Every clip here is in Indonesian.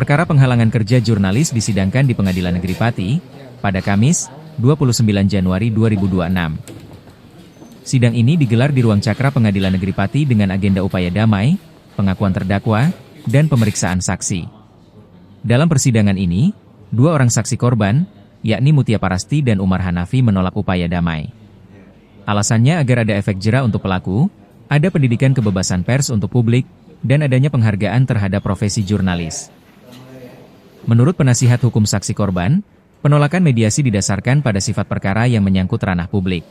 Perkara penghalangan kerja jurnalis disidangkan di Pengadilan Negeri Pati pada Kamis, 29 Januari 2026. Sidang ini digelar di ruang cakra Pengadilan Negeri Pati dengan agenda upaya damai, pengakuan terdakwa, dan pemeriksaan saksi. Dalam persidangan ini, dua orang saksi korban, yakni Mutia Parasti dan Umar Hanafi menolak upaya damai. Alasannya agar ada efek jera untuk pelaku, ada pendidikan kebebasan pers untuk publik, dan adanya penghargaan terhadap profesi jurnalis. Menurut penasihat hukum saksi korban, penolakan mediasi didasarkan pada sifat perkara yang menyangkut ranah publik.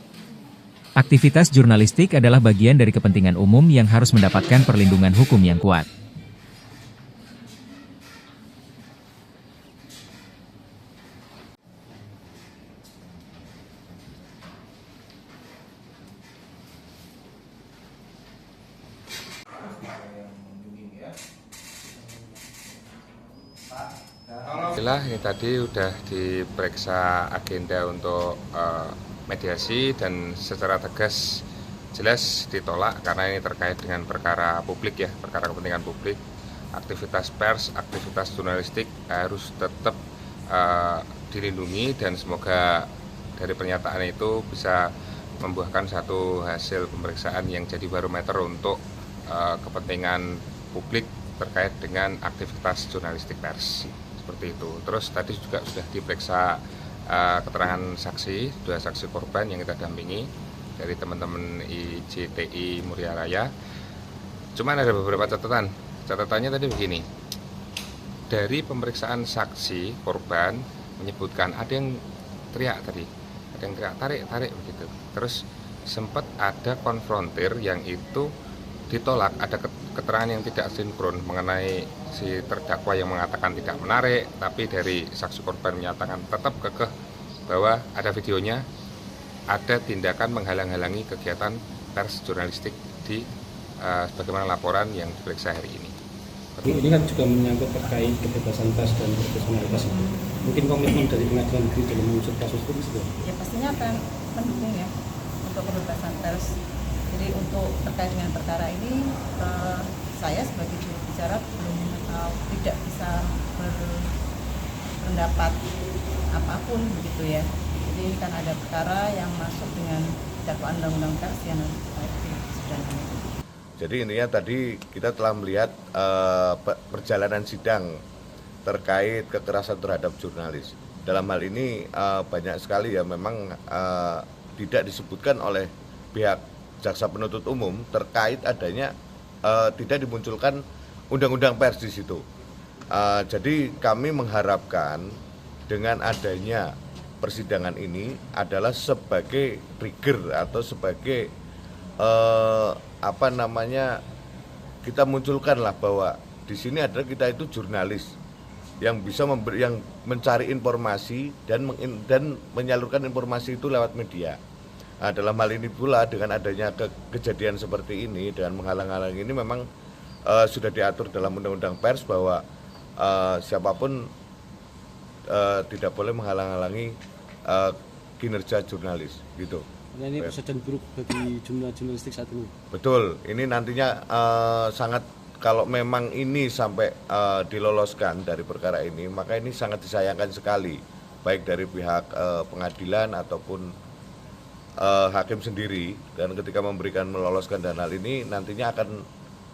Aktivitas jurnalistik adalah bagian dari kepentingan umum yang harus mendapatkan perlindungan hukum yang kuat. Alhamdulillah ini tadi sudah diperiksa agenda untuk mediasi dan secara tegas jelas ditolak karena ini terkait dengan perkara publik ya, perkara kepentingan publik. Aktivitas pers, aktivitas jurnalistik harus tetap dilindungi dan semoga dari pernyataan itu bisa membuahkan satu hasil pemeriksaan yang jadi barometer untuk kepentingan publik terkait dengan aktivitas jurnalistik pers. Seperti itu. Terus tadi juga sudah diperiksa keterangan saksi, dua saksi korban yang kita dampingi dari teman-teman IJTI Muria Raya. Cuman ada beberapa catatan. Catatannya tadi begini. Dari pemeriksaan saksi korban menyebutkan ada yang teriak tadi, ada yang teriak tarik begitu. Terus sempat ada konfrontir yang itu ditolak, ada keterangan yang tidak sinkron mengenai si terdakwa yang mengatakan tidak menarik, tapi dari saksi korban menyatakan tetap kekeh bahwa ada videonya, ada tindakan menghalang-halangi kegiatan pers jurnalistik di sebagaimana laporan yang diperiksa hari ini. Ini kan juga menyangkut terkait kebebasan pers dan profesionalitas itu. Mungkin komitmen dari pengadilan negeri dalam mengusut kasus itu juga? Ya pastinya akan mendukung ya untuk kebebasan pers. Jadi untuk terkait dengan perkara ini, saya sebagai juru bicara tidak bisa berpendapat apapun begitu ya. Jadi ini kan ada perkara yang masuk dengan dakwaan undang-undang pers yang sedang. Jadi intinya tadi kita telah melihat perjalanan sidang terkait kekerasan terhadap jurnalis. Dalam hal ini banyak sekali ya memang tidak disebutkan oleh pihak jaksa penuntut umum terkait adanya tidak dimunculkan undang-undang pers di situ. Jadi kami mengharapkan dengan adanya persidangan ini adalah sebagai trigger atau sebagai kita munculkanlah bahwa di sini adalah kita itu jurnalis yang bisa yang mencari informasi dan menyalurkan informasi itu lewat media. Nah, dalam hal ini pula dengan adanya kejadian seperti ini dengan menghalang-halangi ini memang sudah diatur dalam undang-undang pers bahwa siapapun tidak boleh menghalang-halangi kinerja jurnalis gitu. Ini presiden buruk bagi jumlah jurnalistik saat ini. Betul, ini nantinya sangat kalau memang ini sampai diloloskan dari perkara ini, maka ini sangat disayangkan sekali baik dari pihak pengadilan ataupun hakim sendiri, dan ketika meloloskan dan hal ini nantinya akan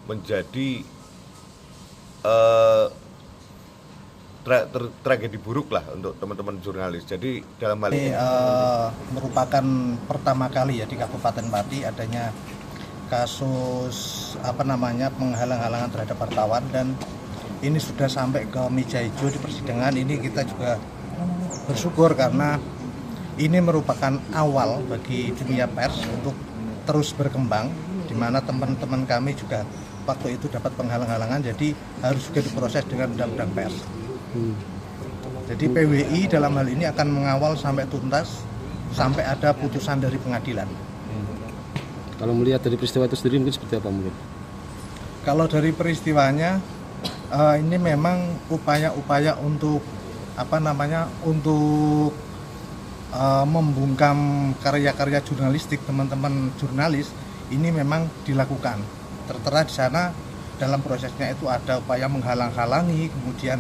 menjadi tragedi buruk lah untuk teman-teman jurnalis. Jadi dalam hal ini merupakan pertama kali ya di Kabupaten Pati adanya kasus penghalang-halangan terhadap wartawan, dan ini sudah sampai ke meja hijau di persidangan. Ini kita juga bersyukur karena ini merupakan awal bagi dunia pers untuk terus berkembang, di mana teman-teman kami juga waktu itu dapat penghalang-halangan, jadi harus juga diproses dengan undang-undang pers. Jadi PWI dalam hal ini akan mengawal sampai tuntas, sampai ada putusan dari pengadilan. Kalau melihat dari peristiwa itu sendiri mungkin seperti apa mungkin? Kalau dari peristiwanya, ini memang upaya-upaya untuk untuk membungkam karya-karya jurnalistik teman-teman jurnalis ini memang dilakukan. Tertera di sana dalam prosesnya itu ada upaya menghalang-halangi, kemudian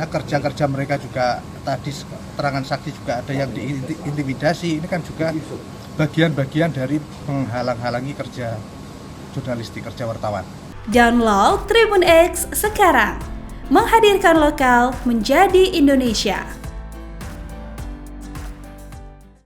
kerja-kerja mereka juga tadi keterangan saksi juga ada yang diintimidasi. Ini kan juga bagian-bagian dari menghalang-halangi kerja jurnalistik, kerja wartawan. Download Tribun X sekarang, menghadirkan lokal menjadi Indonesia.